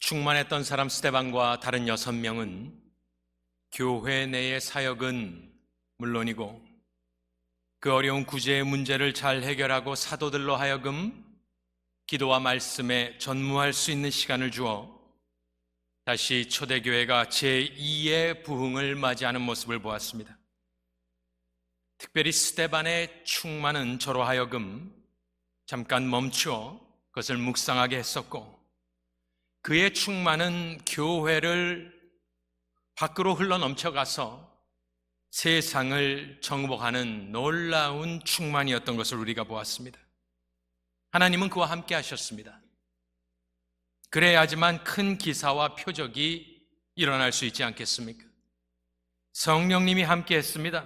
충만했던 사람 스데반과 다른 6명은 교회 내의 사역은 물론이고 그 어려운 구제의 문제를 잘 해결하고 사도들로 하여금 기도와 말씀에 전무할 수 있는 시간을 주어 다시 초대교회가 제2의 부흥을 맞이하는 모습을 보았습니다. 특별히 스데반의 충만은 저로 하여금 잠깐 멈추어 그것을 묵상하게 했었고, 그의 충만은 교회를 밖으로 흘러 넘쳐가서 세상을 정복하는 놀라운 충만이었던 것을 우리가 보았습니다. 하나님은 그와 함께 하셨습니다. 그래야지만 큰 기사와 표적이 일어날 수 있지 않겠습니까? 성령님이 함께 했습니다.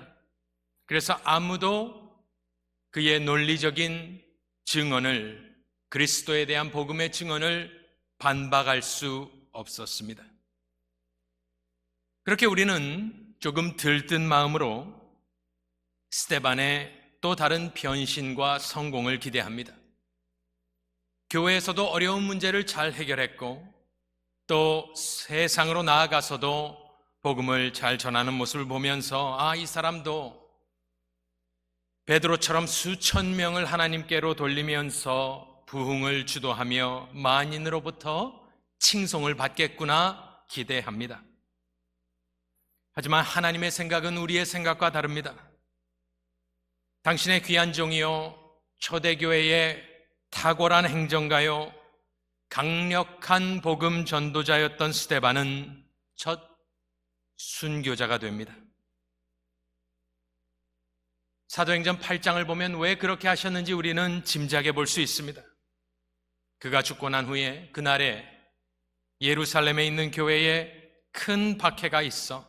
그래서 아무도 그의 논리적인 증언을, 그리스도에 대한 복음의 증언을 반박할 수 없었습니다. 그렇게 우리는 조금 들뜬 마음으로 스데반의 또 다른 변신과 성공을 기대합니다. 교회에서도 어려운 문제를 잘 해결했고 또 세상으로 나아가서도 복음을 잘 전하는 모습을 보면서 이 사람도 베드로처럼 수천 명을 하나님께로 돌리면서 부흥을 주도하며 만인으로부터 칭송을 받겠구나 기대합니다. 하지만 하나님의 생각은 우리의 생각과 다릅니다. 당신의 귀한 종이요, 초대교회의 탁월한 행정가요, 강력한 복음 전도자였던 스데반은 첫 순교자가 됩니다. 사도행전 8장을 보면 왜 그렇게 하셨는지 우리는 짐작해 볼 수 있습니다. 그가 죽고 난 후에 그날에 예루살렘에 있는 교회에 큰 박해가 있어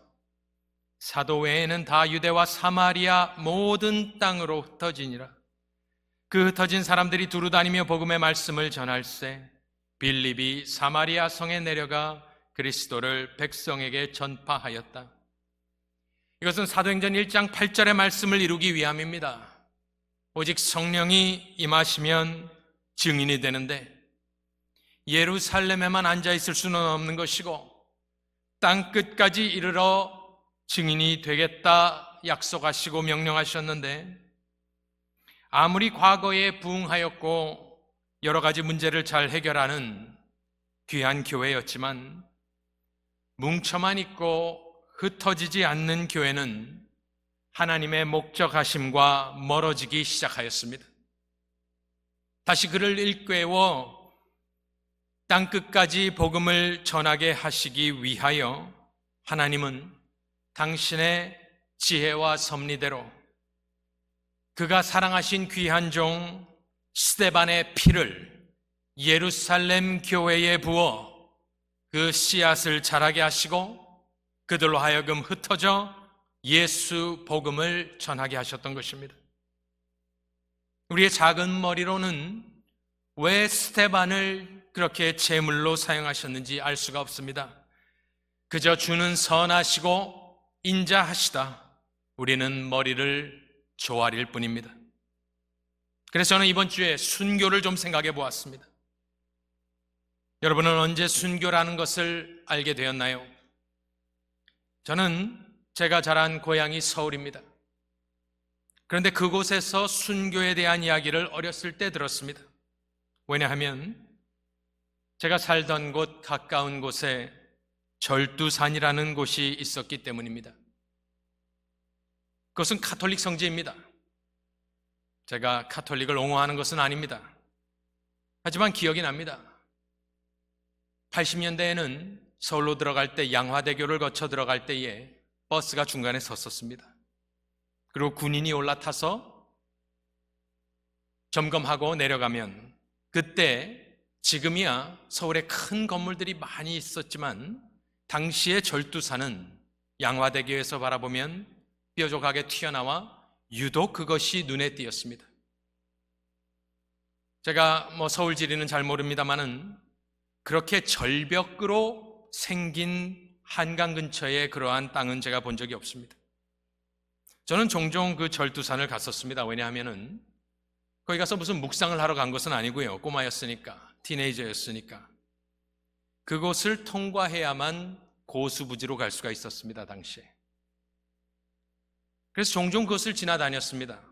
사도 외에는 다 유대와 사마리아 모든 땅으로 흩어지니라. 그 흩어진 사람들이 두루 다니며 복음의 말씀을 전할세 빌립이 사마리아 성에 내려가 그리스도를 백성에게 전파하였다. 이것은 사도행전 1장 8절의 말씀을 이루기 위함입니다. 오직 성령이 임하시면 증인이 되는데 예루살렘에만 앉아있을 수는 없는 것이고 땅끝까지 이르러 증인이 되겠다 약속하시고 명령하셨는데, 아무리 과거에 부흥하였고 여러 가지 문제를 잘 해결하는 귀한 교회였지만 뭉쳐만 있고 흩어지지 않는 교회는 하나님의 목적하심과 멀어지기 시작하였습니다. 다시 그를 일깨워 땅끝까지 복음을 전하게 하시기 위하여 하나님은 당신의 지혜와 섭리대로 그가 사랑하신 귀한 종 스데반의 피를 예루살렘 교회에 부어 그 씨앗을 자라게 하시고 그들로 하여금 흩어져 예수 복음을 전하게 하셨던 것입니다. 우리의 작은 머리로는 왜 스데반을 그렇게 제물로 사용하셨는지 알 수가 없습니다. 그저 주는 선하시고 인자하시다, 우리는 머리를 조아릴 뿐입니다. 그래서 저는 이번 주에 순교를 좀 생각해 보았습니다. 여러분은 언제 순교라는 것을 알게 되었나요? 저는 제가 자란 고향이 서울입니다. 그런데 그곳에서 순교에 대한 이야기를 어렸을 때 들었습니다. 왜냐하면 제가 살던 곳 가까운 곳에 절두산이라는 곳이 있었기 때문입니다. 그것은 카톨릭 성지입니다. 제가 카톨릭을 옹호하는 것은 아닙니다. 하지만 기억이 납니다. 80년대에는 서울로 들어갈 때 양화대교를 거쳐 들어갈 때에 버스가 중간에 섰었습니다. 그리고 군인이 올라타서 점검하고 내려가면, 그때 지금이야 서울에 큰 건물들이 많이 있었지만 당시의 절두산은 양화대교에서 바라보면 뾰족하게 튀어나와 유독 그것이 눈에 띄었습니다. 제가 서울 지리는 잘 모릅니다만은 그렇게 절벽으로 생긴 한강 근처에 그러한 땅은 제가 본 적이 없습니다. 저는 종종 그 절두산을 갔었습니다. 왜냐하면은 거기 가서 무슨 묵상을 하러 간 것은 아니고요. 꼬마였으니까, 티네이저였으니까. 그곳을 통과해야만 고수부지로 갈 수가 있었습니다, 당시에. 그래서 종종 그것을 지나다녔습니다.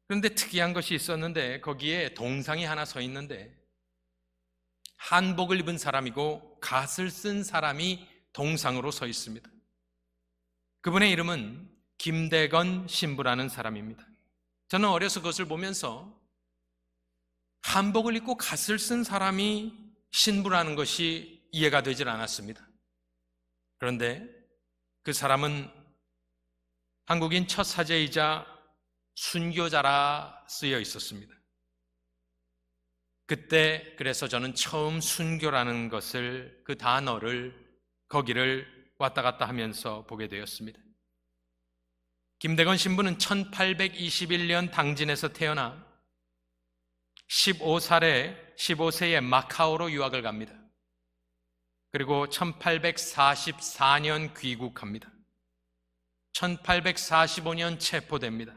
그런데 특이한 것이 있었는데 거기에 동상이 하나 서 있는데 한복을 입은 사람이고 갓을 쓴 사람이 동상으로 서 있습니다. 그분의 이름은 김대건 신부라는 사람입니다. 저는 어려서 그것을 보면서 한복을 입고 갓을 쓴 사람이 신부라는 것이 이해가 되질 않았습니다. 그런데 그 사람은 한국인 첫 사제이자 순교자라 쓰여 있었습니다. 그때 그래서 저는 처음 순교라는 것을, 그 단어를, 거기를 왔다 갔다 하면서 보게 되었습니다. 김대건 신부는 1821년 당진에서 태어나 15세에 마카오로 유학을 갑니다. 그리고 1844년 귀국합니다. 1845년 체포됩니다.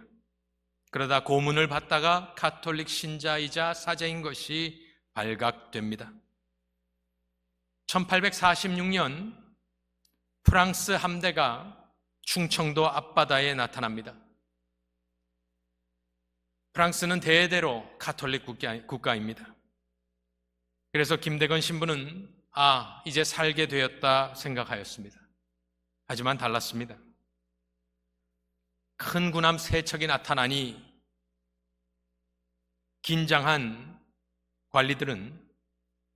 그러다 고문을 받다가 가톨릭 신자이자 사제인 것이 발각됩니다. 1846년 프랑스 함대가 충청도 앞바다에 나타납니다. 프랑스는 대대로 가톨릭 국가입니다. 그래서 김대건 신부는 이제 살게 되었다 생각하였습니다. 하지만 달랐습니다. 큰 군함 3척이 나타나니 긴장한 관리들은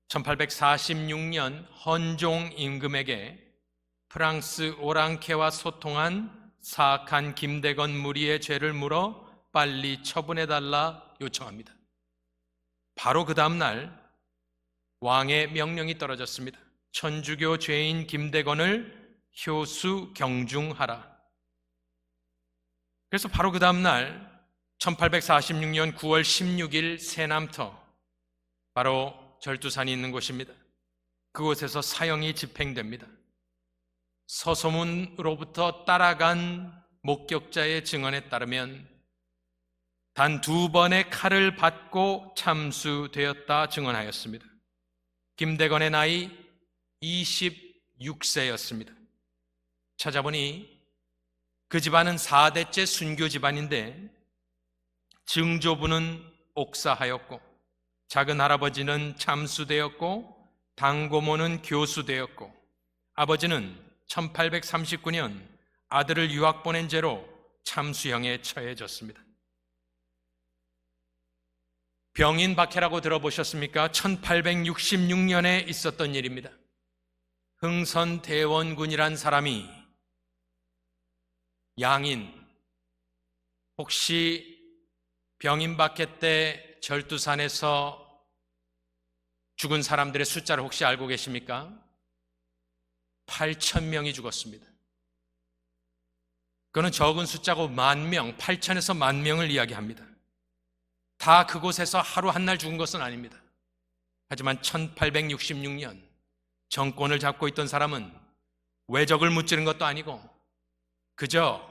1846년 헌종 임금에게 프랑스 오랑캐와 소통한 사악한 김대건 무리의 죄를 물어 빨리 처분해달라 요청합니다. 바로 그 다음 날 왕의 명령이 떨어졌습니다. 천주교 죄인 김대건을 효수 경중하라. 그래서 바로 그 다음 날 1846년 9월 16일 새남터, 바로 절두산이 있는 곳입니다. 그곳에서 사형이 집행됩니다. 서소문으로부터 따라간 목격자의 증언에 따르면 단 2번의 칼을 받고 참수되었다 증언하였습니다. 김대건의 나이 26세였습니다. 찾아보니 그 집안은 4대째 순교 집안인데 증조부는 옥사하였고 작은 할아버지는 참수되었고 당고모는 교수되었고 아버지는 1839년 아들을 유학 보낸 죄로 참수형에 처해졌습니다. 병인 박해라고 들어보셨습니까? 1866년에 있었던 일입니다. 흥선대원군이란 사람이 양인, 혹시 병인 박해 때 절두산에서 죽은 사람들의 숫자를 혹시 알고 계십니까? 8,000명이 죽었습니다. 그거는 적은 숫자고 10,000명, 8,000에서 10,000명을 이야기합니다. 다 그곳에서 하루 한 날 죽은 것은 아닙니다. 하지만 1866년 정권을 잡고 있던 사람은 외적을 무찌른 것도 아니고 그저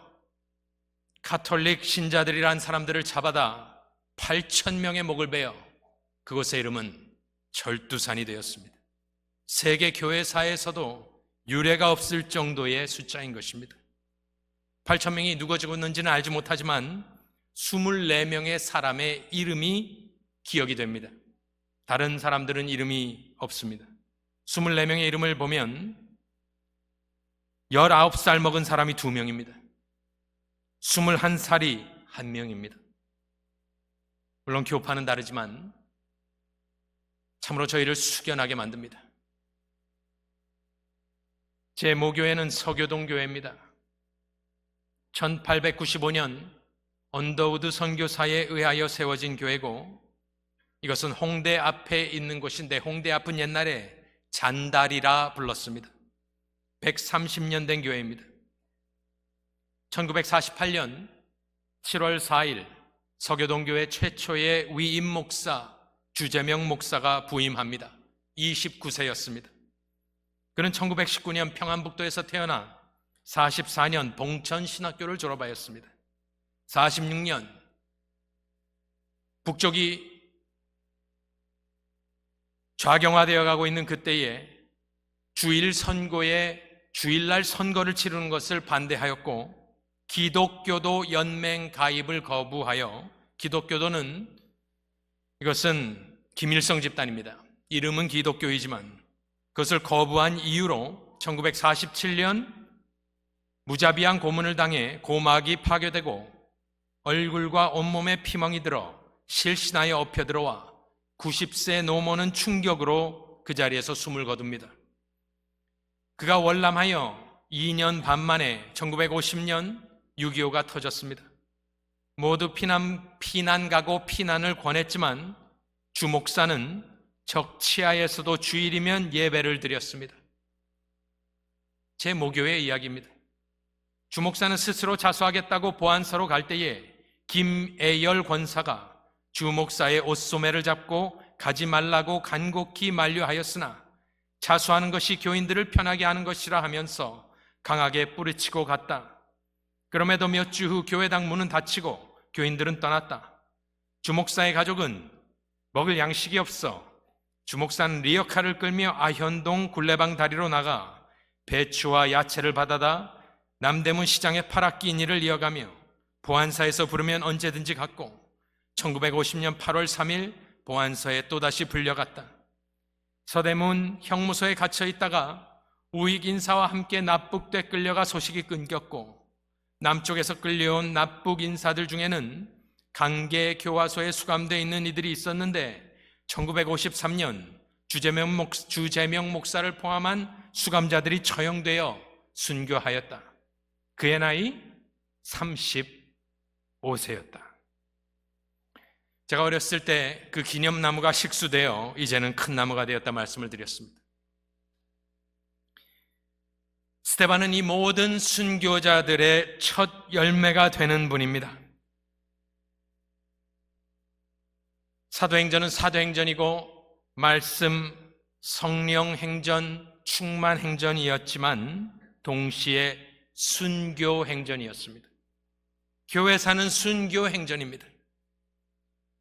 가톨릭 신자들이란 사람들을 잡아다 8,000명의 목을 베어 그곳의 이름은 절두산이 되었습니다. 세계 교회사에서도 유례가 없을 정도의 숫자인 것입니다. 8,000명이 누가 죽었는지는 알지 못하지만 24명의 사람의 이름이 기억이 됩니다. 다른 사람들은 이름이 없습니다. 24명의 이름을 보면 19살 먹은 사람이 2명입니다. 21살이 1명입니다. 물론 교파는 다르지만 참으로 저희를 숙연하게 만듭니다. 제 모교회는 서교동 교회입니다. 1895년 언더우드 선교사에 의하여 세워진 교회고 이것은 홍대 앞에 있는 곳인데 홍대 앞은 옛날에 잔다리라 불렀습니다. 130년 된 교회입니다. 1948년 7월 4일 서교동교회 최초의 위임 목사 주재명 목사가 부임합니다. 29세였습니다. 그는 1919년 평안북도에서 태어나 44년 봉천신학교를 졸업하였습니다. 46년 북쪽이 좌경화되어 가고 있는 그때에 주일 선거에 주일날 선거를 치르는 것을 반대하였고 기독교도 연맹 가입을 거부하여 기독교도는 이것은 김일성 집단입니다. 이름은 기독교이지만 그것을 거부한 이유로 1947년 무자비한 고문을 당해 고막이 파괴되고 얼굴과 온몸에 피멍이 들어 실신하여 엎혀들어와 90세 노모는 충격으로 그 자리에서 숨을 거둡니다. 그가 월남하여 2년 반 만에 1950년 6.25가 터졌습니다. 모두 피난 가고 피난을 권했지만 주 목사는 적 치하에서도 주일이면 예배를 드렸습니다. 제 모교의 이야기입니다. 주 목사는 스스로 자수하겠다고 보안소로 갈 때에 김애열 권사가 주 목사의 옷소매를 잡고 가지 말라고 간곡히 만류하였으나 자수하는 것이 교인들을 편하게 하는 것이라 하면서 강하게 뿌리치고 갔다. 그럼에도 몇 주 후 교회당 문은 닫히고 교인들은 떠났다. 주 목사의 가족은 먹을 양식이 없어 주 목사는 리어카를 끌며 아현동 굴레방 다리로 나가 배추와 야채를 받아다 남대문 시장의 파라끼니를 이어가며 보안사에서 부르면 언제든지 갔고 1950년 8월 3일 보안소에 또다시 불려갔다. 서대문 형무소에 갇혀 있다가 우익 인사와 함께 납북돼 끌려가 소식이 끊겼고 남쪽에서 끌려온 납북 인사들 중에는 강계 교화소에 수감되어 있는 이들이 있었는데 1953년 주재명 목사를 포함한 수감자들이 처형되어 순교하였다. 그의 나이 35세였다. 제가 어렸을 때 그 기념나무가 식수되어 이제는 큰 나무가 되었다 말씀을 드렸습니다. 스데반은 이 모든 순교자들의 첫 열매가 되는 분입니다. 사도행전은 사도행전이고 말씀, 성령 행전, 충만 행전이었지만 동시에 순교 행전이었습니다. 교회사는 순교 행전입니다.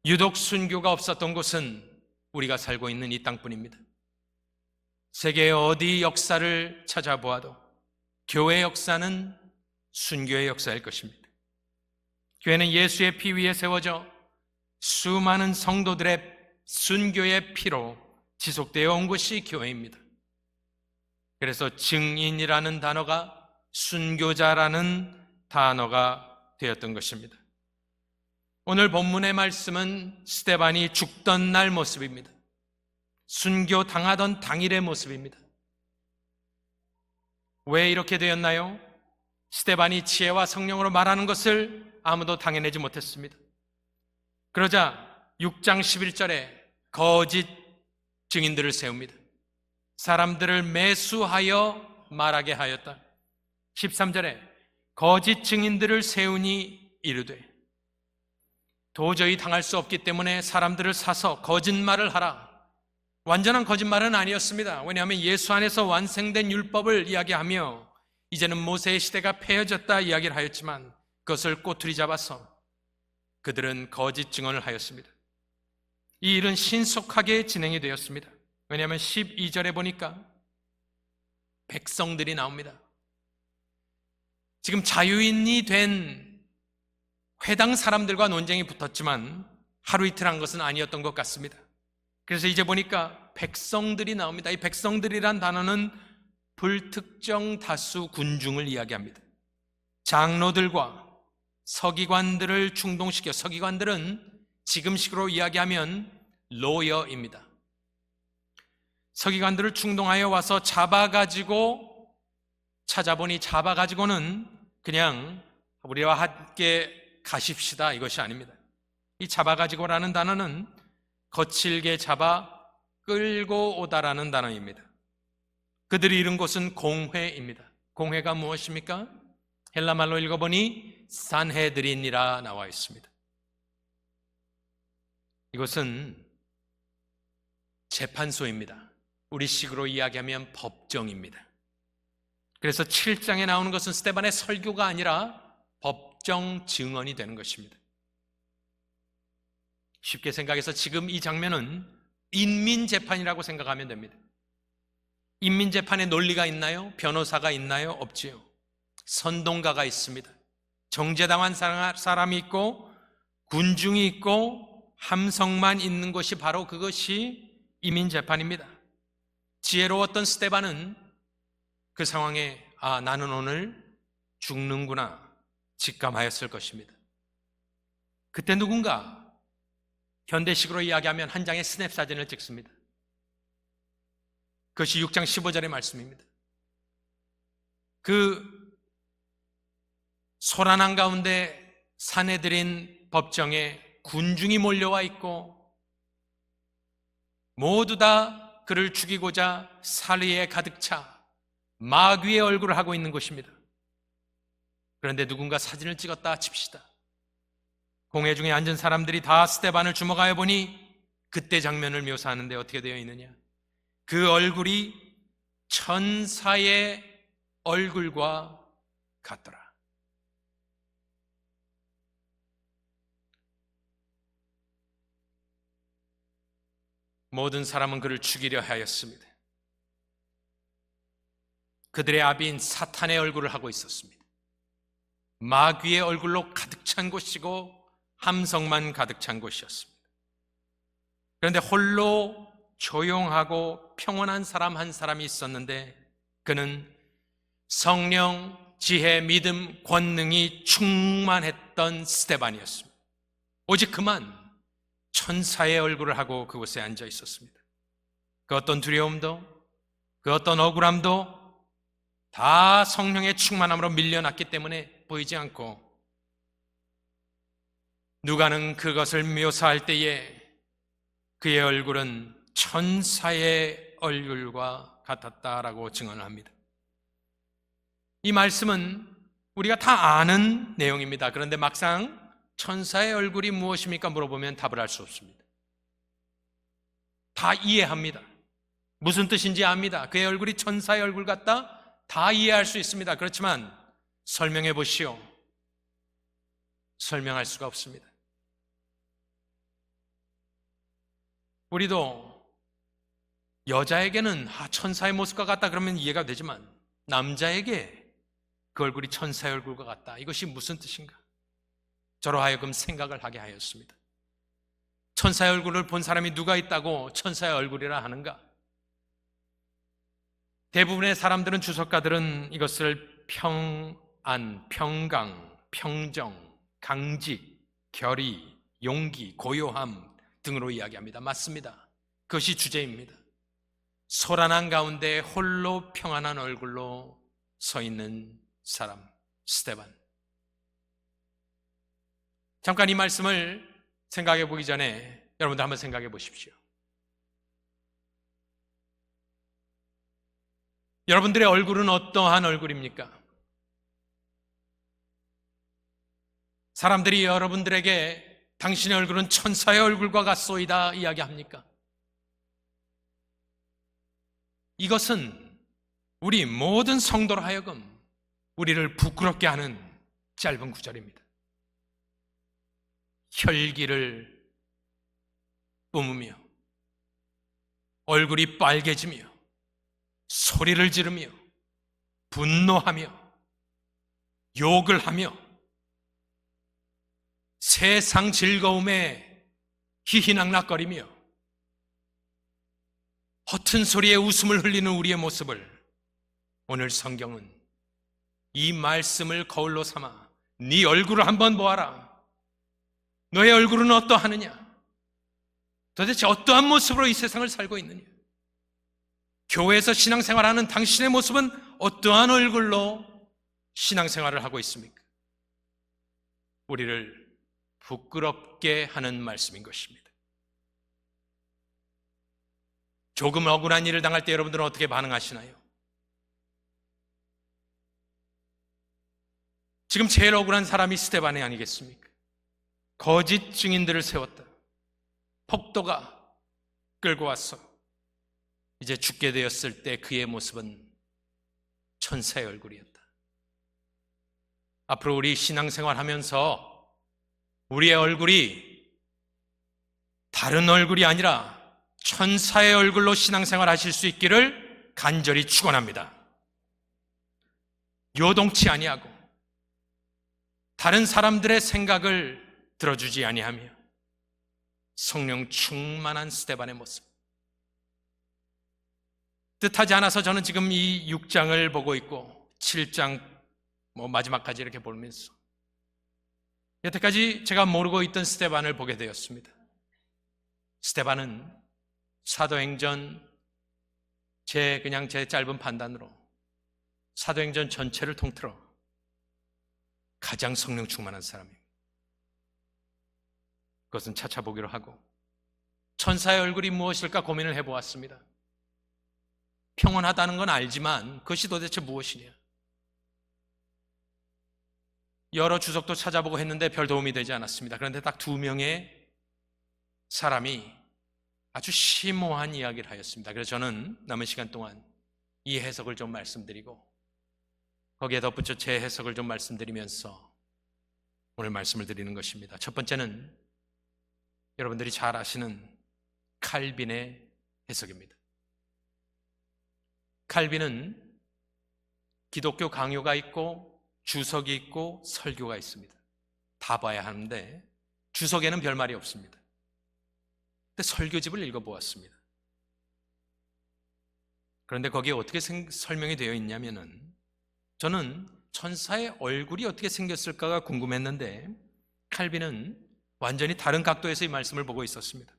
유독 순교가 없었던 곳은 우리가 살고 있는 이 땅뿐입니다. 세계의 어디 역사를 찾아보아도 교회 역사는 순교의 역사일 것입니다. 교회는 예수의 피 위에 세워져 수많은 성도들의 순교의 피로 지속되어 온 것이 교회입니다. 그래서 증인이라는 단어가 순교자라는 단어가 되었던 것입니다. 오늘 본문의 말씀은 스데반이 죽던 날 모습입니다. 순교 당하던 당일의 모습입니다. 왜 이렇게 되었나요? 스데반이 지혜와 성령으로 말하는 것을 아무도 당해내지 못했습니다. 그러자 6장 11절에 거짓 증인들을 세웁니다. 사람들을 매수하여 말하게 하였다. 13절에 거짓 증인들을 세우니 이르되 도저히 당할 수 없기 때문에 사람들을 사서 거짓말을 하라. 완전한 거짓말은 아니었습니다. 왜냐하면 예수 안에서 완성된 율법을 이야기하며 이제는 모세의 시대가 폐해졌다 이야기를 하였지만 그것을 꼬투리 잡아서 그들은 거짓 증언을 하였습니다. 이 일은 신속하게 진행이 되었습니다. 왜냐하면 12절에 보니까 백성들이 나옵니다. 지금 자유인이 된 회당 사람들과 논쟁이 붙었지만 하루 이틀 한 것은 아니었던 것 같습니다. 그래서 이제 보니까 백성들이 나옵니다. 이 백성들이란 단어는 불특정 다수 군중을 이야기합니다. 장로들과 서기관들을 충동시켜, 서기관들은 지금식으로 이야기하면 로여입니다. 서기관들을 충동하여 와서 잡아가지고 찾아보니 잡아가지고는 그냥 우리와 함께 가십시다 이것이 아닙니다. 이 잡아가지고라는 단어는 거칠게 잡아 끌고 오다라는 단어입니다. 그들이 이른 곳은 공회입니다. 공회가 무엇입니까? 헬라말로 읽어보니 산헤드린이라 나와 있습니다. 이것은 재판소입니다. 우리식으로 이야기하면 법정입니다. 그래서 7장에 나오는 것은 스데반의 설교가 아니라 법정 증언이 되는 것입니다. 쉽게 생각해서 지금 이 장면은 인민재판이라고 생각하면 됩니다. 인민재판에 논리가 있나요? 변호사가 있나요? 없지요. 선동가가 있습니다. 정죄당한 사람이 있고 군중이 있고 함성만 있는 것이 바로 그것이 인민재판입니다. 지혜로웠던 스데반은 그 상황에 나는 오늘 죽는구나 직감하였을 것입니다. 그때 누군가 현대식으로 이야기하면 한 장의 스냅 사진을 찍습니다. 그것이 6장 15절의 말씀입니다. 그 소란한 가운데 사내들인 법정에 군중이 몰려와 있고 모두 다 그를 죽이고자 살의에 가득 차 마귀의 얼굴을 하고 있는 것입니다. 그런데 누군가 사진을 찍었다 칩시다. 공회 중에 앉은 사람들이 다 스데반을 주목하여 보니 그때 장면을 묘사하는데 어떻게 되어 있느냐? 그 얼굴이 천사의 얼굴과 같더라. 모든 사람은 그를 죽이려 하였습니다. 그들의 아비인 사탄의 얼굴을 하고 있었습니다. 마귀의 얼굴로 가득 찬 곳이고 함성만 가득 찬 곳이었습니다. 그런데 홀로 조용하고 평온한 사람 한 사람이 있었는데 그는 성령, 지혜, 믿음, 권능이 충만했던 스데반이었습니다. 오직 그만 천사의 얼굴을 하고 그곳에 앉아 있었습니다. 그 어떤 두려움도 그 어떤 억울함도 다 성령의 충만함으로 밀려났기 때문에 보이지 않고 누가는 그것을 묘사할 때에 그의 얼굴은 천사의 얼굴과 같았다라고 증언을 합니다. 이 말씀은 우리가 다 아는 내용입니다. 그런데 막상 천사의 얼굴이 무엇입니까? 물어보면 답을 할 수 없습니다. 다 이해합니다. 무슨 뜻인지 압니다. 그의 얼굴이 천사의 얼굴 같다? 다 이해할 수 있습니다. 그렇지만 설명해 보시오. 설명할 수가 없습니다. 우리도 여자에게는 천사의 모습과 같다 그러면 이해가 되지만 남자에게 그 얼굴이 천사의 얼굴과 같다. 이것이 무슨 뜻인가? 저로 하여금 생각을 하게 하였습니다. 천사의 얼굴을 본 사람이 누가 있다고 천사의 얼굴이라 하는가? 대부분의 사람들은, 주석가들은 이것을 평안, 평강, 평정, 강직, 결의, 용기, 고요함 등으로 이야기합니다. 맞습니다. 그것이 주제입니다. 소란한 가운데 홀로 평안한 얼굴로 서 있는 사람, 스데반. 잠깐 이 말씀을 생각해 보기 전에 여러분들 한번 생각해 보십시오. 여러분들의 얼굴은 어떠한 얼굴입니까? 사람들이 여러분들에게 당신의 얼굴은 천사의 얼굴과 같소이다 이야기합니까? 이것은 우리 모든 성도로 하여금 우리를 부끄럽게 하는 짧은 구절입니다. 혈기를 뿜으며 얼굴이 빨개지며 소리를 지르며 분노하며 욕을 하며 세상 즐거움에 희희낙낙거리며 허튼 소리에 웃음을 흘리는 우리의 모습을 오늘 성경은 이 말씀을 거울로 삼아 네 얼굴을 한번 보아라. 너의 얼굴은 어떠하느냐? 도대체 어떠한 모습으로 이 세상을 살고 있느냐? 교회에서 신앙생활하는 당신의 모습은 어떠한 얼굴로 신앙생활을 하고 있습니까? 우리를 부끄럽게 하는 말씀인 것입니다. 조금 억울한 일을 당할 때 여러분들은 어떻게 반응하시나요? 지금 제일 억울한 사람이 스데반이 아니겠습니까? 거짓 증인들을 세웠다. 폭도가 끌고 왔어. 이제 죽게 되었을 때 그의 모습은 천사의 얼굴이었다. 앞으로 우리 신앙생활 하면서 우리의 얼굴이 다른 얼굴이 아니라 천사의 얼굴로 신앙생활 하실 수 있기를 간절히 축원합니다. 요동치 아니하고 다른 사람들의 생각을 들어주지 아니하며 성령 충만한 스데반의 모습. 뜻하지 않아서 저는 지금 이 6장을 보고 있고 7장 마지막까지 이렇게 보면서 여태까지 제가 모르고 있던 스데반을 보게 되었습니다. 스데반은 사도행전 제 짧은 판단으로 사도행전 전체를 통틀어 가장 성령 충만한 사람입니다. 그것은 차차 보기로 하고 천사의 얼굴이 무엇일까 고민을 해보았습니다. 평온하다는 건 알지만 그것이 도대체 무엇이냐. 여러 주석도 찾아보고 했는데 별 도움이 되지 않았습니다. 그런데 딱 2명의 사람이 아주 심오한 이야기를 하였습니다. 그래서 저는 남은 시간 동안 이 해석을 좀 말씀드리고 거기에 덧붙여 제 해석을 좀 말씀드리면서 오늘 말씀을 드리는 것입니다. 첫 번째는 여러분들이 잘 아시는 칼빈의 해석입니다. 칼빈은 기독교 강요가 있고 주석이 있고 설교가 있습니다. 다 봐야 하는데 주석에는 별 말이 없습니다. 근데 설교집을 읽어보았습니다. 그런데 거기에 어떻게 설명이 되어 있냐면은 저는 천사의 얼굴이 어떻게 생겼을까가 궁금했는데 칼빈은 완전히 다른 각도에서 이 말씀을 보고 있었습니다.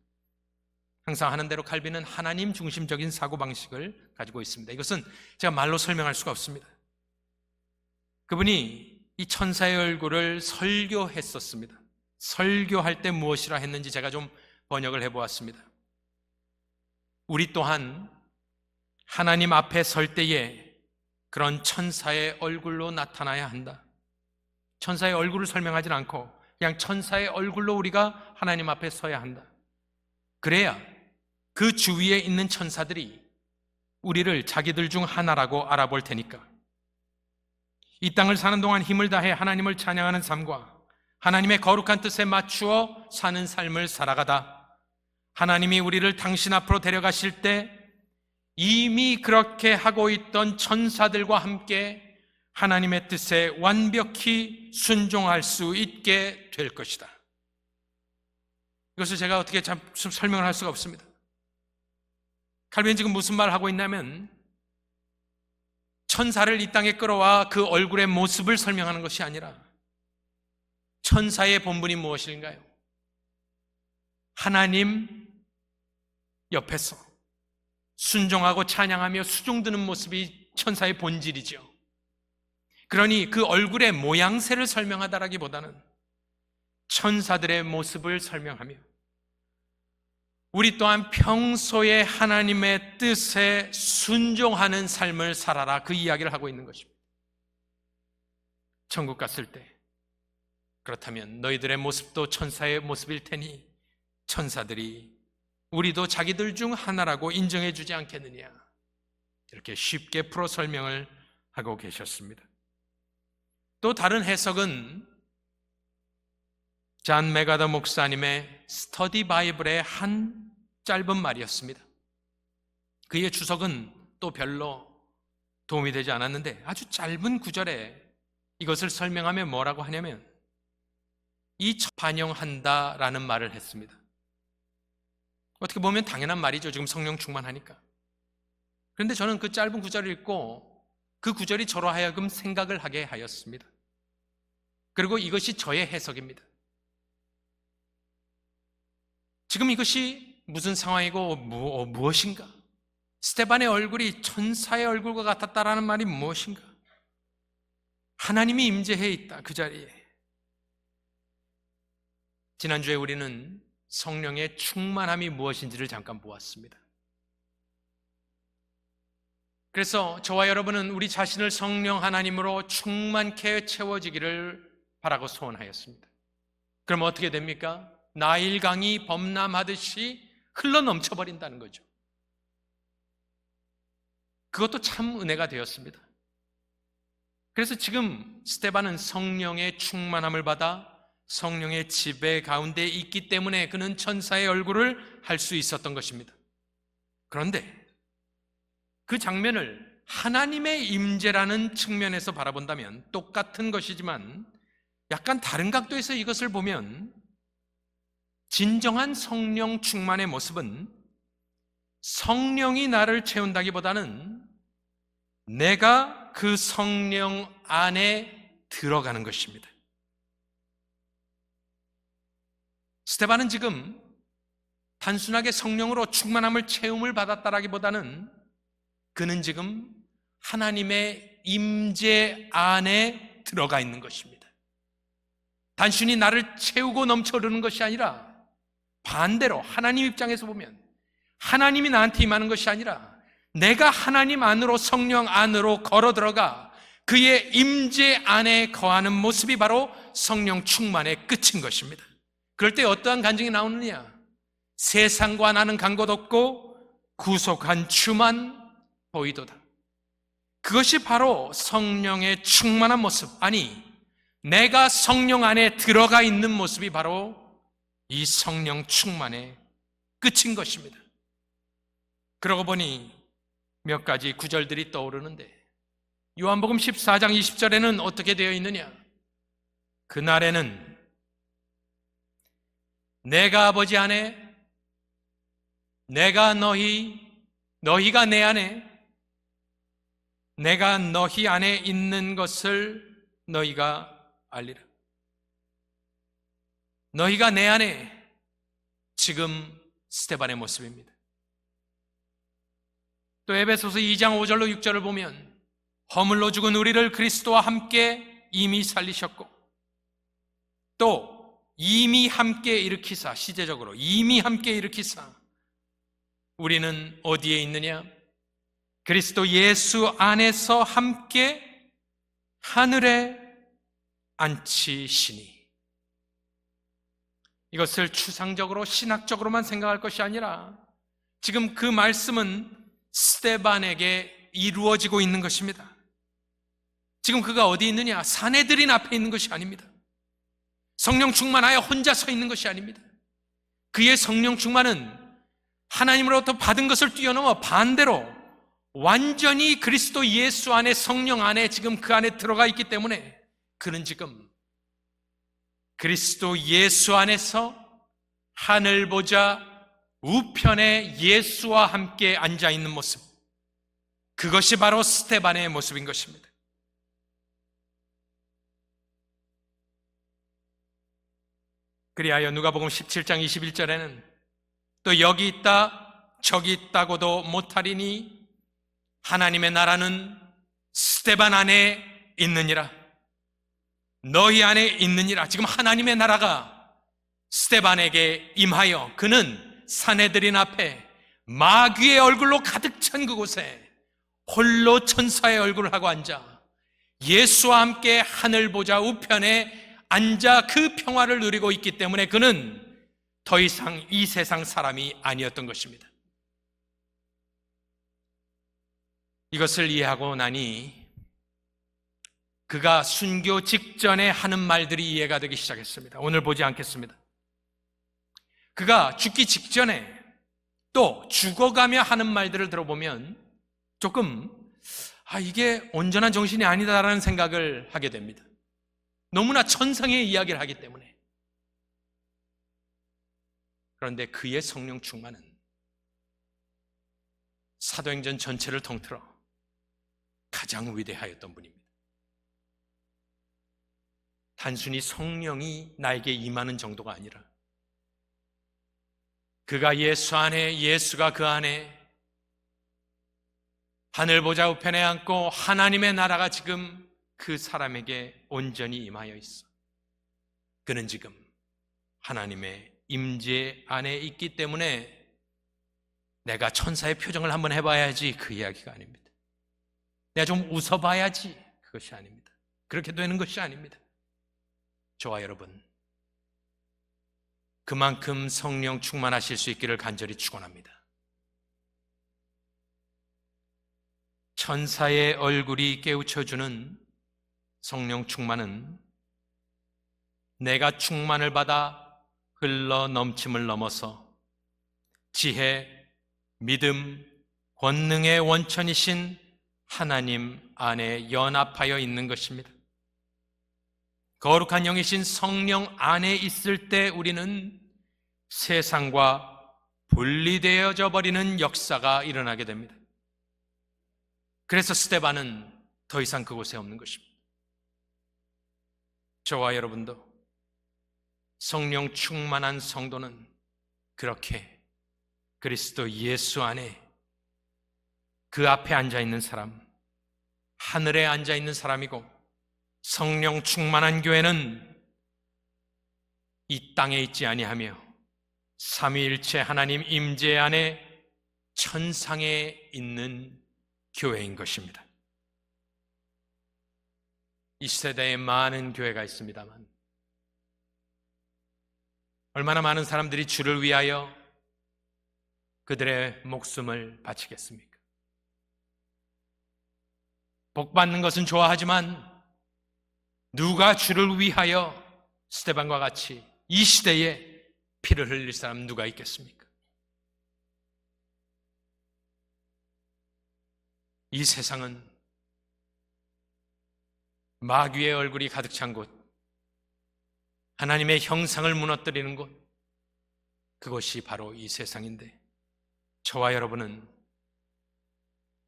항상 하는 대로 칼빈은 하나님 중심적인 사고방식을 가지고 있습니다. 이것은 제가 말로 설명할 수가 없습니다. 그분이 이 천사의 얼굴을 설교했었습니다. 설교할 때 무엇이라 했는지 제가 좀 번역을 해보았습니다. 우리 또한 하나님 앞에 설 때에 그런 천사의 얼굴로 나타나야 한다. 천사의 얼굴을 설명하지 않고 그냥 천사의 얼굴로 우리가 하나님 앞에 서야 한다. 그래야 그 주위에 있는 천사들이 우리를 자기들 중 하나라고 알아볼 테니까. 이 땅을 사는 동안 힘을 다해 하나님을 찬양하는 삶과 하나님의 거룩한 뜻에 맞추어 사는 삶을 살아가다 하나님이 우리를 당신 앞으로 데려가실 때 이미 그렇게 하고 있던 천사들과 함께 하나님의 뜻에 완벽히 순종할 수 있게 될 것이다. 이것을 제가 어떻게 설명을 할 수가 없습니다. 칼빈이 지금 무슨 말을 하고 있냐면 천사를 이 땅에 끌어와 그 얼굴의 모습을 설명하는 것이 아니라 천사의 본분이 무엇인가요? 하나님 옆에서 순종하고 찬양하며 수종드는 모습이 천사의 본질이죠. 그러니 그 얼굴의 모양새를 설명하다라기보다는 천사들의 모습을 설명하며 우리 또한 평소에 하나님의 뜻에 순종하는 삶을 살아라, 그 이야기를 하고 있는 것입니다. 천국 갔을 때 그렇다면 너희들의 모습도 천사의 모습일 테니 천사들이 우리도 자기들 중 하나라고 인정해 주지 않겠느냐, 이렇게 쉽게 풀어 설명을 하고 계셨습니다. 또 다른 해석은 잔 메가더 목사님의 스터디 바이블의 한 짧은 말이었습니다. 그의 주석은 또 별로 도움이 되지 않았는데 아주 짧은 구절에 이것을 설명하며 뭐라고 하냐면 이 반영한다라는 말을 했습니다. 어떻게 보면 당연한 말이죠. 지금 성령 충만하니까. 그런데 저는 그 짧은 구절을 읽고 그 구절이 저로 하여금 생각을 하게 하였습니다. 그리고 이것이 저의 해석입니다. 지금 이것이 무슨 상황이고 무엇인가? 스데반의 얼굴이 천사의 얼굴과 같았다라는 말이 무엇인가? 하나님이 임재해 있다, 그 자리에. 지난주에 우리는 성령의 충만함이 무엇인지를 잠깐 보았습니다. 그래서 저와 여러분은 우리 자신을 성령 하나님으로 충만케 채워지기를 바라고 소원하였습니다. 그럼 어떻게 됩니까? 나일강이 범람하듯이 흘러 넘쳐버린다는 거죠. 그것도 참 은혜가 되었습니다. 그래서 지금 스데반은 성령의 충만함을 받아 성령의 지배 가운데 있기 때문에 그는 천사의 얼굴을 할 수 있었던 것입니다. 그런데 그 장면을 하나님의 임재라는 측면에서 바라본다면 똑같은 것이지만 약간 다른 각도에서 이것을 보면 진정한 성령 충만의 모습은 성령이 나를 채운다기보다는 내가 그 성령 안에 들어가는 것입니다. 스데반은 지금 단순하게 성령으로 충만함을 체험을 받았다라기보다는 그는 지금 하나님의 임재 안에 들어가 있는 것입니다. 단순히 나를 채우고 넘쳐 흐르는 것이 아니라 반대로 하나님 입장에서 보면 하나님이 나한테 임하는 것이 아니라 내가 하나님 안으로, 성령 안으로 걸어 들어가 그의 임재 안에 거하는 모습이 바로 성령 충만의 끝인 것입니다. 그럴 때 어떠한 간증이 나오느냐? 세상과 나는 간 곳 없고 구속한 주만 보이도다. 그것이 바로 성령의 충만한 모습, 아니 내가 성령 안에 들어가 있는 모습이 바로 이 성령 충만의 끝인 것입니다. 그러고 보니 몇 가지 구절들이 떠오르는데 요한복음 14장 20절에는 어떻게 되어 있느냐? 그날에는 내가 아버지 안에, 내가 너희가 내 안에, 내가 너희 안에 있는 것을 너희가 알리라. 너희가 내 안에, 지금 스데반의 모습입니다. 또 에베소서 2장 5절로 6절을 보면 허물로 죽은 우리를 그리스도와 함께 이미 살리셨고 또 이미 함께 일으키사, 시제적으로 이미 함께 일으키사 우리는 어디에 있느냐? 그리스도 예수 안에서 함께 하늘에 앉히시니. 이것을 추상적으로 신학적으로만 생각할 것이 아니라 지금 그 말씀은 스데반에게 이루어지고 있는 것입니다. 지금 그가 어디 있느냐? 사내들인 앞에 있는 것이 아닙니다. 성령 충만하여 혼자 서 있는 것이 아닙니다. 그의 성령 충만은 하나님으로부터 받은 것을 뛰어넘어 반대로 완전히 그리스도 예수 안에, 성령 안에 지금 그 안에 들어가 있기 때문에 그는 지금 그리스도 예수 안에서 하늘 보좌 우편에 예수와 함께 앉아 있는 모습, 그것이 바로 스데반의 모습인 것입니다. 그리하여 누가복음 17장 21절에는 또 여기 있다 저기 있다고도 못하리니 하나님의 나라는 스데반 안에 있느니라. 너희 안에 있느니라. 지금 하나님의 나라가 스데반에게 임하여 그는 사내들인 앞에 마귀의 얼굴로 가득 찬 그곳에 홀로 천사의 얼굴을 하고 앉아 예수와 함께 하늘 보좌 우편에 앉아 그 평화를 누리고 있기 때문에 그는 더 이상 이 세상 사람이 아니었던 것입니다. 이것을 이해하고 나니 그가 순교 직전에 하는 말들이 이해가 되기 시작했습니다. 오늘 보지 않겠습니다. 그가 죽기 직전에 또 죽어가며 하는 말들을 들어보면 조금 이게 온전한 정신이 아니다라는 생각을 하게 됩니다. 너무나 천상의 이야기를 하기 때문에. 그런데 그의 성령 충만은 사도행전 전체를 통틀어 가장 위대하였던 분입니다. 단순히 성령이 나에게 임하는 정도가 아니라 그가 예수 안에, 예수가 그 안에 하늘 보좌 우편에 앉고 하나님의 나라가 지금 그 사람에게 온전히 임하여 있어. 그는 지금 하나님의 임재 안에 있기 때문에 내가 천사의 표정을 한번 해봐야지, 그 이야기가 아닙니다. 내가 좀 웃어봐야지, 그것이 아닙니다. 그렇게 되는 것이 아닙니다. 저와 여러분, 그만큼 성령 충만하실 수 있기를 간절히 축원합니다. 천사의 얼굴이 깨우쳐주는 성령 충만은 내가 충만을 받아 흘러 넘침을 넘어서 지혜, 믿음, 권능의 원천이신 하나님 안에 연합하여 있는 것입니다. 거룩한 영이신 성령 안에 있을 때 우리는 세상과 분리되어져 버리는 역사가 일어나게 됩니다. 그래서 스데반은 더 이상 그곳에 없는 것입니다. 저와 여러분도 성령 충만한 성도는 그렇게 그리스도 예수 안에 그 앞에 앉아있는 사람, 하늘에 앉아있는 사람이고, 성령 충만한 교회는 이 땅에 있지 아니하며 삼위일체 하나님 임재 안에 천상에 있는 교회인 것입니다. 이 시대에 많은 교회가 있습니다만 얼마나 많은 사람들이 주를 위하여 그들의 목숨을 바치겠습니까? 복 받는 것은 좋아하지만 누가 주를 위하여 스데반과 같이 이 시대에 피를 흘릴 사람 누가 있겠습니까? 이 세상은 마귀의 얼굴이 가득 찬 곳, 하나님의 형상을 무너뜨리는 곳, 그것이 바로 이 세상인데 저와 여러분은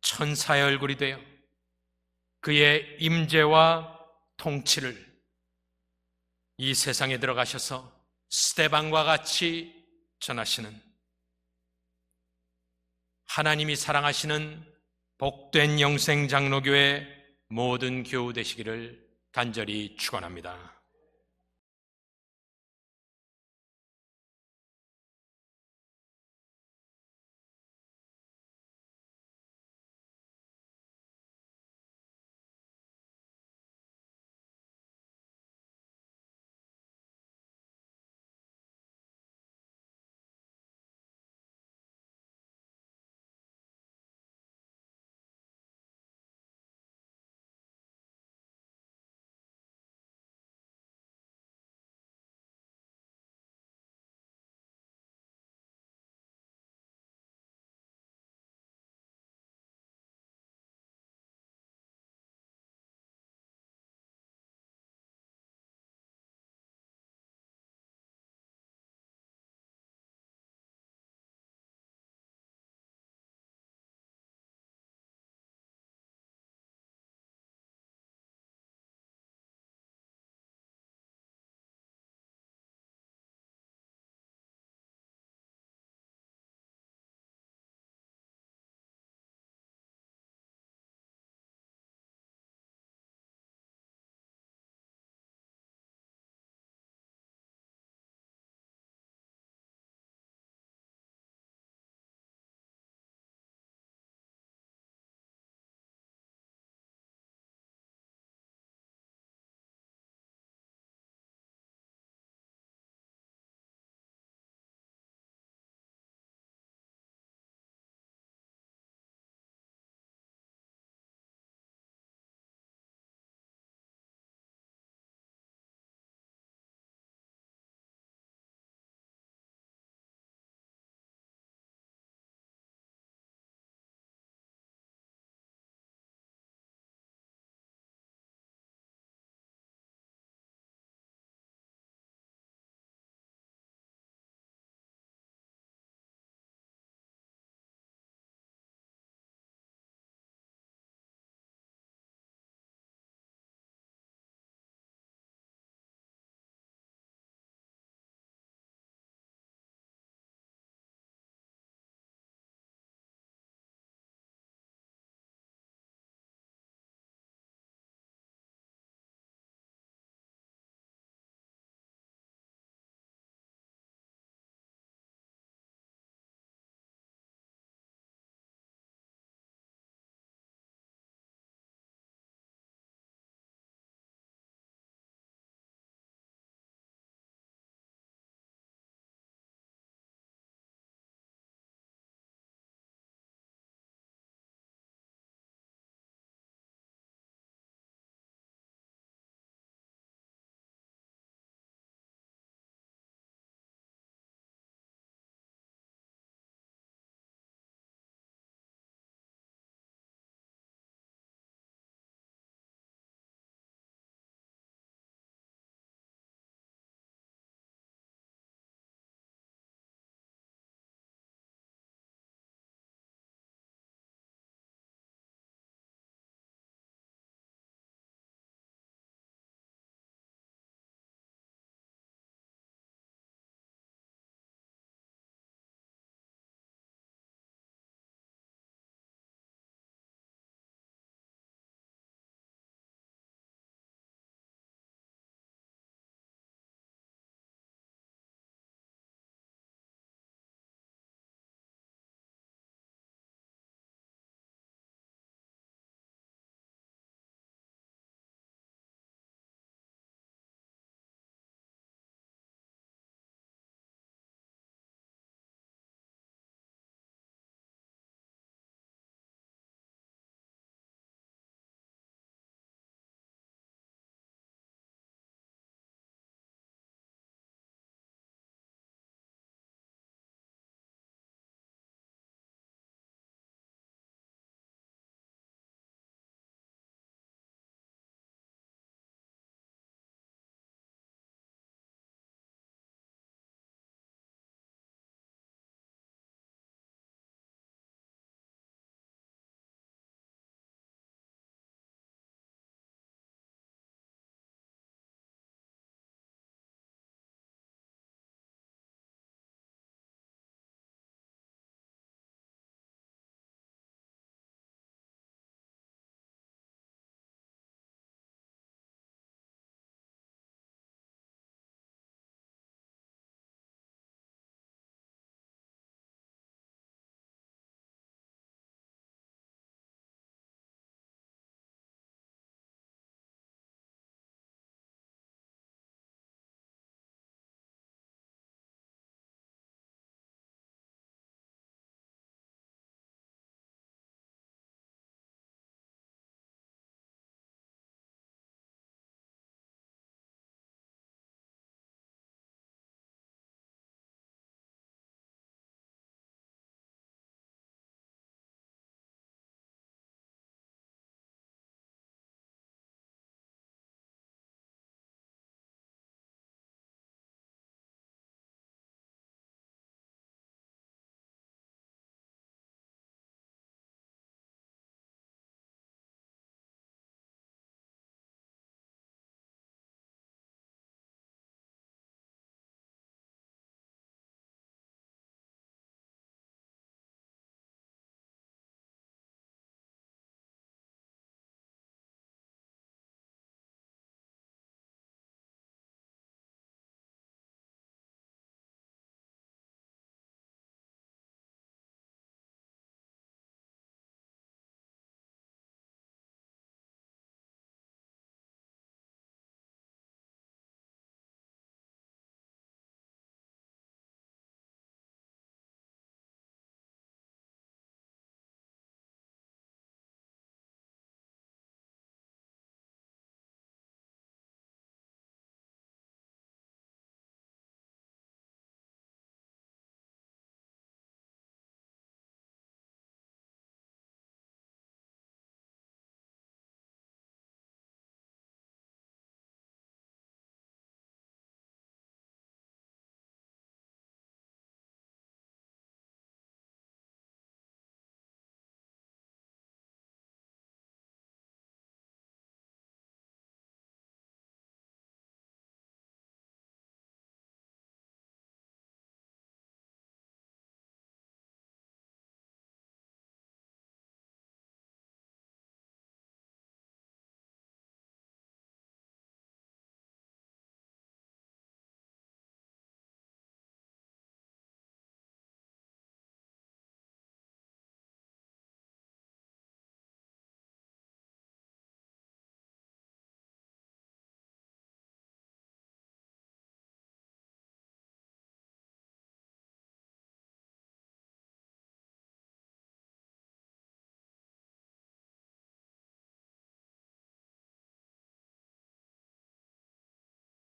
천사의 얼굴이 되어 그의 임재와 통치를 이 세상에 들어가셔서 스데반과 같이 전하시는 하나님이 사랑하시는 복된 영생장로교회 모든 교우 되시기를 간절히 축원합니다.